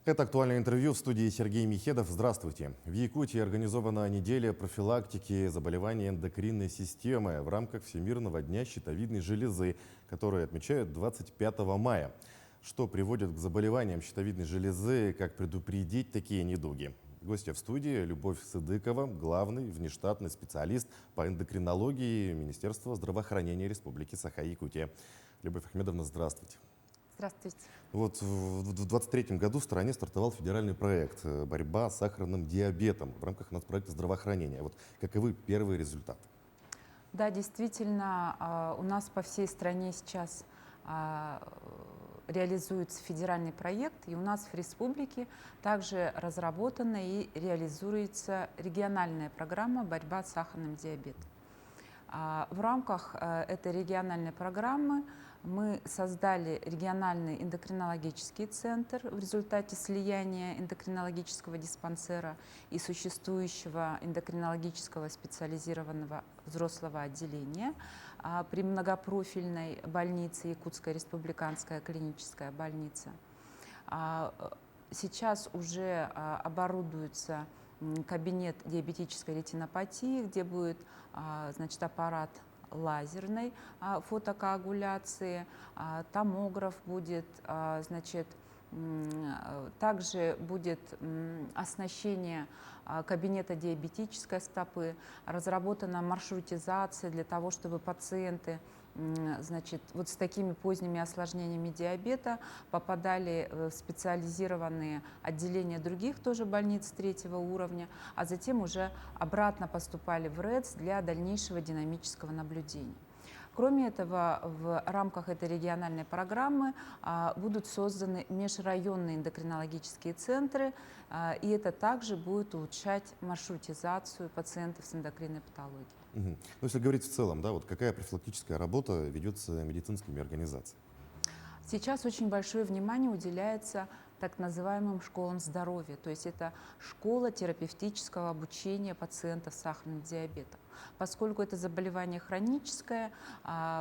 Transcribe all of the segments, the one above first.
Это актуальное интервью в студии Сергей Михедов. Здравствуйте. В Якутии организована неделя профилактики заболеваний эндокринной системы в рамках Всемирного дня щитовидной железы, который отмечают 25 мая. Что приводит к заболеваниям щитовидной железы, как предупредить такие недуги? Гостья в студии Любовь Сыдыкова, главный внештатный специалист по эндокринологии Министерства здравоохранения Республики Саха-Якутия. Любовь Ахмедовна, здравствуйте. Здравствуйте. Вот в 2023 году в стране стартовал федеральный проект «Борьба с сахарным диабетом» в рамках нацпроекта здравоохранения. Вот каковы первые результаты? Да, действительно, у нас по всей стране сейчас реализуется федеральный проект, и у нас в республике также разработана и реализуется региональная программа «Борьба с сахарным диабетом». В рамках этой региональной программы мы создали региональный эндокринологический центр в результате слияния эндокринологического диспансера и существующего эндокринологического специализированного взрослого отделения при многопрофильной больнице Якутская республиканская клиническая больница. Сейчас уже оборудуется кабинет диабетической ретинопатии, где будет, значит, аппарат лазерной фотокоагуляции, томограф будет, значит, также будет оснащение кабинета диабетической стопы, разработана маршрутизация для того, чтобы пациенты, значит, вот с такими поздними осложнениями диабета попадали в специализированные отделения других тоже больниц третьего уровня, а затем уже обратно поступали в РЭЦ для дальнейшего динамического наблюдения. Кроме этого, в рамках этой региональной программы будут созданы межрайонные эндокринологические центры, и это также будет улучшать маршрутизацию пациентов с эндокринной патологией. Ну, если говорить в целом, да, вот какая профилактическая работа ведется медицинскими организациями? Сейчас очень большое внимание уделяется так называемым школам здоровья, то есть это школа терапевтического обучения пациентов с сахарным диабетом. Поскольку это заболевание хроническое,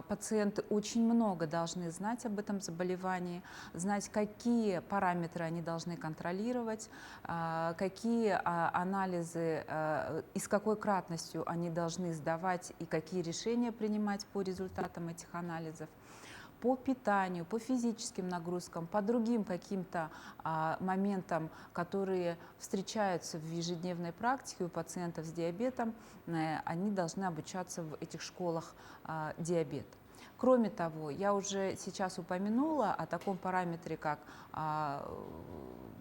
пациенты очень много должны знать об этом заболевании, знать, какие параметры они должны контролировать, какие анализы и с какой кратностью они должны сдавать и какие решения принимать по результатам этих анализов. По питанию, по физическим нагрузкам, по другим каким-то моментам, которые встречаются в ежедневной практике у пациентов с диабетом, они должны обучаться в этих школах диабета. Кроме того, я уже сейчас упомянула о таком параметре, как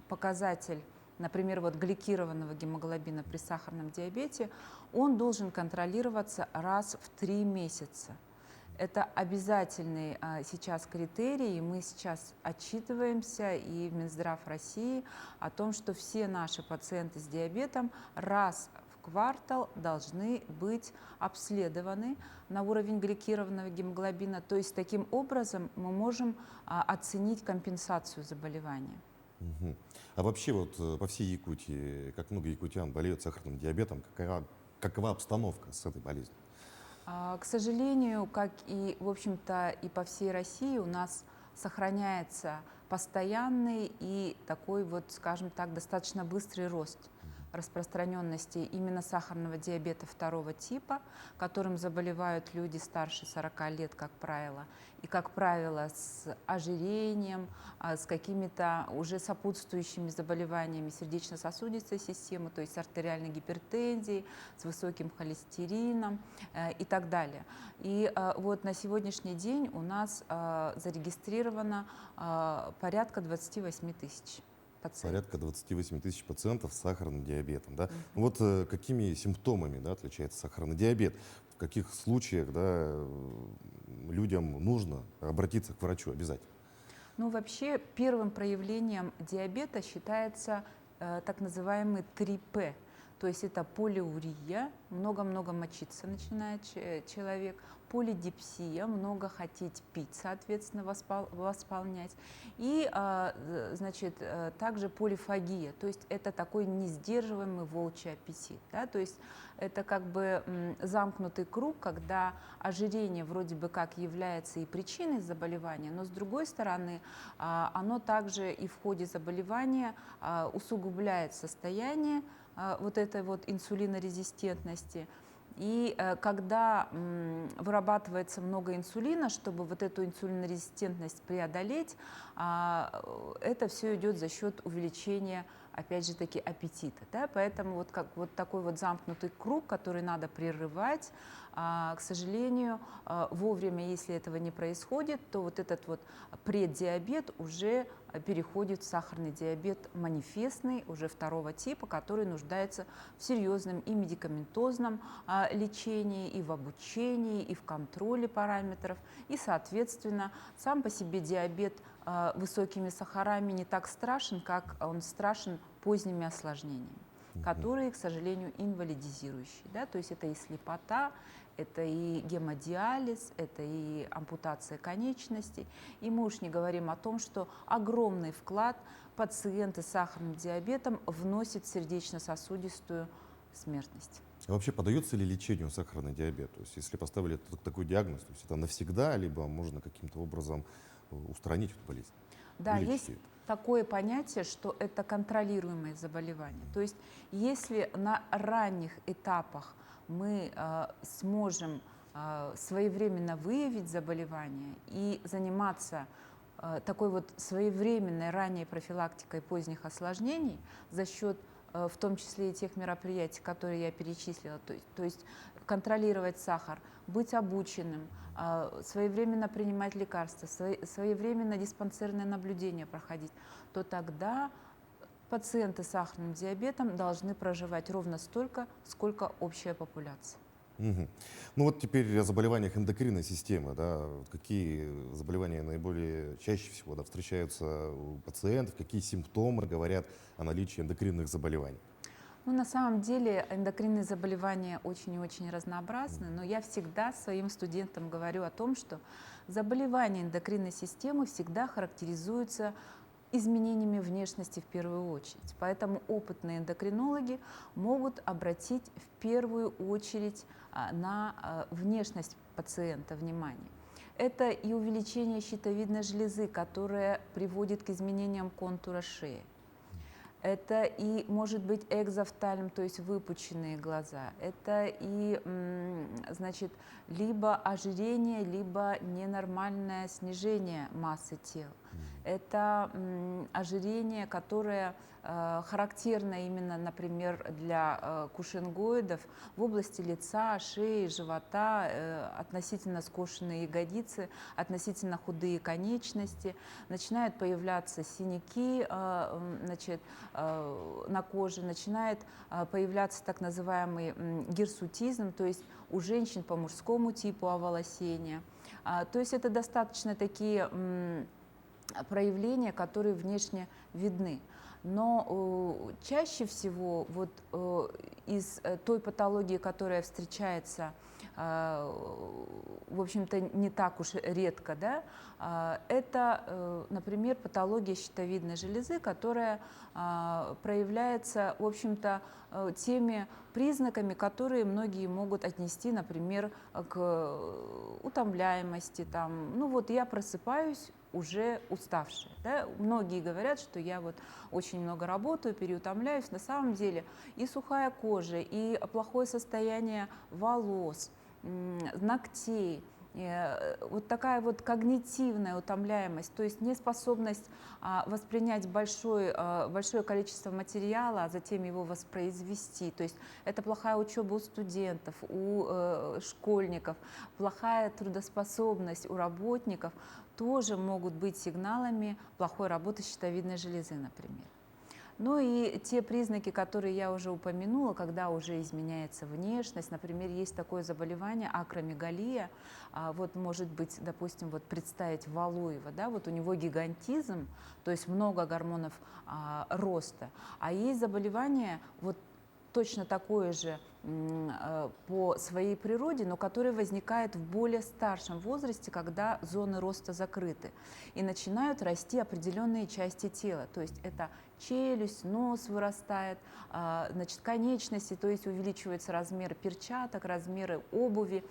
показатель, например, вот гликированного гемоглобина при сахарном диабете, он должен контролироваться раз в 3 месяца. Это обязательный сейчас критерий, и мы сейчас отчитываемся и в Минздрав России о том, что все наши пациенты с диабетом раз в квартал должны быть обследованы на уровень гликированного гемоглобина. То есть таким образом мы можем оценить компенсацию заболевания. А вообще вот по всей Якутии, как много якутян болеют сахарным диабетом, какова обстановка с этой болезнью? К сожалению, как и, в общем-то, и по всей России, у нас сохраняется постоянный и такой вот, скажем так, достаточно быстрый рост распространенности именно сахарного диабета второго типа, которым заболевают люди старше 40 лет, как правило, и, как правило, с ожирением, с какими-то уже сопутствующими заболеваниями сердечно-сосудистой системы, то есть с артериальной гипертензией, с высоким холестерином и так далее. И вот на сегодняшний день у нас зарегистрировано порядка 28 тысяч. Порядка 28 тысяч пациентов с сахарным диабетом. Да? Вот какими симптомами, да, отличается сахарный диабет? В каких случаях, да, людям нужно обратиться к врачу обязательно? Ну, вообще, первым проявлением диабета считается так называемый 3П. то есть это полиурия, много-много мочиться начинает человек, полидипсия, много хотеть пить, соответственно, восполнять, и, значит, также полифагия, то есть это такой несдерживаемый волчий аппетит, да, то есть это как бы замкнутый круг, когда ожирение вроде бы как является и причиной заболевания, но с другой стороны, оно также и в ходе заболевания усугубляет состояние вот этой вот инсулинорезистентности. И когда вырабатывается много инсулина, чтобы вот эту инсулинорезистентность преодолеть, это все идет за счет увеличения, опять же таки, аппетита. Да? Поэтому вот, как, вот такой вот замкнутый круг, который надо прерывать, к сожалению, вовремя, если этого не происходит, то вот этот вот преддиабет уже переходит в сахарный диабет манифестный, уже второго типа, который нуждается в серьезном и медикаментозном лечении, и в обучении, и в контроле параметров. И, соответственно, сам по себе диабет высокими сахарами не так страшен, как он страшен поздними осложнениями, которые, к сожалению, инвалидизирующие. Да? То есть это и слепота, это и гемодиализ, это и ампутация конечностей. И мы уж не говорим о том, что огромный вклад пациенты с сахарным диабетом вносят в сердечно-сосудистую смертность. А вообще поддается ли лечению сахарный диабет? То есть если поставили такой диагноз, то есть это навсегда, либо можно каким-то образом устранить эту болезнь? Да, Вылечить есть ее? такое понятие, что это контролируемое заболевание. То есть если на ранних этапах мы сможем своевременно выявить заболевание и заниматься такой вот своевременной ранней профилактикой поздних осложнений за счет в том числе и тех мероприятий, которые я перечислила, то есть контролировать сахар, быть обученным, своевременно принимать лекарства, своевременно диспансерное наблюдение проходить, то тогда пациенты с сахарным диабетом должны проживать ровно столько, сколько общая популяция. Мгм. Ну вот теперь о заболеваниях эндокринной системы. Да, вот какие заболевания наиболее чаще всего, да, встречаются у пациентов, какие симптомы говорят о наличии эндокринных заболеваний? Ну, на самом деле эндокринные заболевания очень и очень разнообразны, но я всегда своим студентам говорю о том, что заболевания эндокринной системы всегда характеризуются изменениями внешности в первую очередь. Поэтому опытные эндокринологи могут обратить в первую очередь на внешность пациента внимание. Это и увеличение щитовидной железы, которое приводит к изменениям контура шеи. Это и может быть экзофтальм, то есть выпученные глаза. Это и, значит, либо ожирение, либо ненормальное снижение массы тела. Это ожирение, которое характерно именно, например, для кушингоидов в области лица, шеи, живота, относительно скошенные ягодицы, относительно худые конечности. Начинают появляться синяки, значит, на коже, начинает появляться так называемый гирсутизм, то есть у женщин по мужскому типу оволосения. То есть это достаточно такие проявления, которые внешне видны. Но чаще всего вот из той патологии, которая встречается, в общем-то, не так уж редко, да, это, например, патология щитовидной железы, которая проявляется, в общем-то, теми признаками, которые многие могут отнести, например, к утомляемости. Там, ну вот я просыпаюсь уже уставшая. Да? Многие говорят, что я вот очень много работаю, переутомляюсь. На самом деле и сухая кожа, и плохое состояние волос, ногтей, вот такая вот когнитивная утомляемость, то есть неспособность воспринять большое количество материала, а затем его воспроизвести. То есть это плохая учеба у студентов, у школьников, плохая трудоспособность у работников тоже могут быть сигналами плохой работы щитовидной железы, например. Ну и те признаки, которые я уже упомянула, когда уже изменяется внешность, например, есть такое заболевание акромегалия, вот может быть, допустим, вот представить Валуева, да, вот у него гигантизм, то есть много гормонов роста, а есть заболевание вот точно такое же по своей природе, но которое возникает в более старшем возрасте, когда зоны роста закрыты. И начинают расти определенные части тела. То есть это челюсть, нос вырастает, значит, конечности, то есть увеличиваются размеры перчаток, размеры обуви.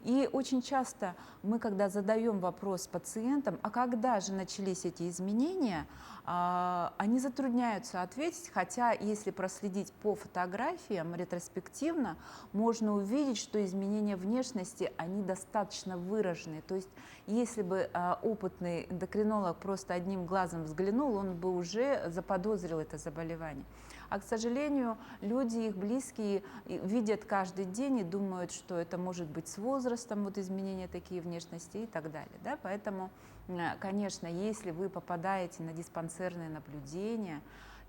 И очень часто мы, когда задаем вопрос пациентам, а когда же начались эти изменения, они затрудняются ответить, хотя если проследить по фотографиям ретроспективно, можно увидеть, что изменения внешности, они достаточно выраженные. То есть если бы опытный эндокринолог просто одним глазом взглянул, он бы уже заподозрил это заболевание. А, к сожалению, люди, их близкие видят каждый день и думают, что это может быть с возрастом, вот изменения такие внешности и так далее. Да? Поэтому, конечно, если вы попадаете на диспансерное наблюдение,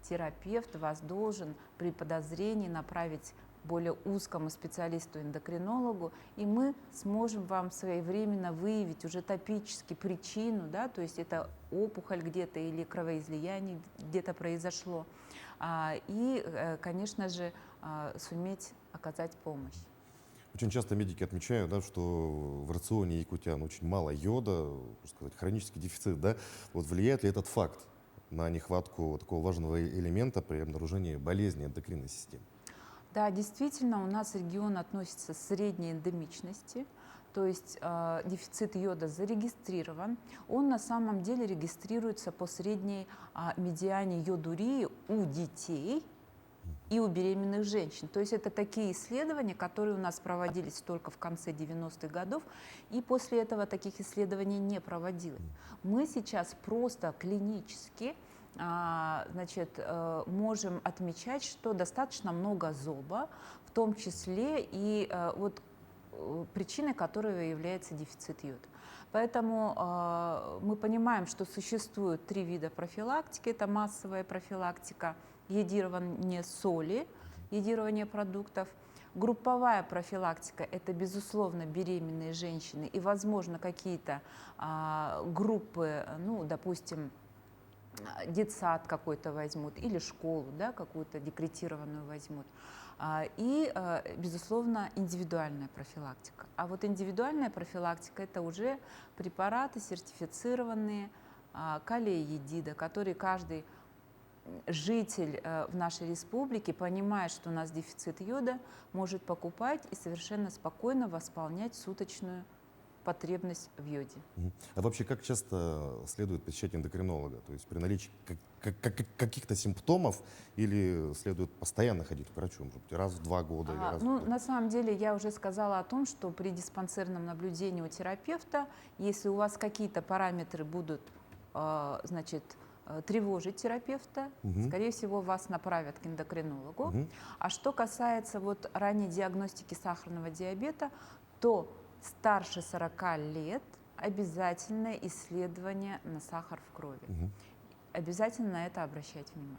терапевт вас должен при подозрении направить более узкому специалисту-эндокринологу, и мы сможем вам своевременно выявить уже топически причину, да, то есть это опухоль где-то или кровоизлияние где-то произошло, и, конечно же, суметь оказать помощь. Очень часто медики отмечают, да, что в рационе якутян очень мало йода, можно сказать, хронический дефицит. Да? Вот влияет ли этот факт на нехватку такого важного элемента при обнаружении болезни эндокринной системы? Да, действительно, у нас регион относится к средней эндемичности, то есть дефицит йода зарегистрирован. Он на самом деле регистрируется по средней медиане йодурии у детей и у беременных женщин. То есть это такие исследования, которые у нас проводились только в конце 90-х годов, и после этого таких исследований не проводилось. Мы сейчас просто клинически значит, можем отмечать, что достаточно много зоба, в том числе и вот причиной которой является дефицит йода. Поэтому мы понимаем, что существует 3 вида профилактики. Это массовая профилактика, йодирование соли, йодирование продуктов. Групповая профилактика – это, безусловно, беременные женщины и, возможно, какие-то группы, ну, допустим, детсад какой-то возьмут или школу, да, какую-то декретированную возьмут. И, безусловно, индивидуальная профилактика. А вот индивидуальная профилактика – это уже препараты сертифицированные, калия-едида, которые каждый житель в нашей республике, понимая, что у нас дефицит йода, может покупать и совершенно спокойно восполнять суточную потребность в йоде. А вообще, как часто следует посещать эндокринолога? То есть при наличии каких-то симптомов или следует постоянно ходить к врачу? Может быть, раз в 2 года или раз в год? На самом деле я уже сказала о том, что при диспансерном наблюдении у терапевта, если у вас какие-то параметры будут, значит, тревожить терапевта, скорее всего, вас направят к эндокринологу. А что касается вот ранней диагностики сахарного диабета, то старше 40 лет обязательное исследование на сахар в крови. Обязательно на это обращать внимание.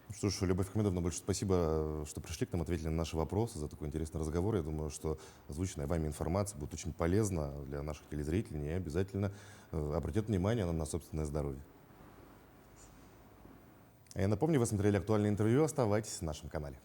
Ну что ж, Любовь Хамидовна, большое спасибо, что пришли к нам, ответили на наши вопросы, за такой интересный разговор. Я думаю, что озвученная вами информация будет очень полезна для наших телезрителей и обязательно обратят внимание на собственное здоровье. А я напомню, вы смотрели актуальное интервью. Оставайтесь на нашем канале.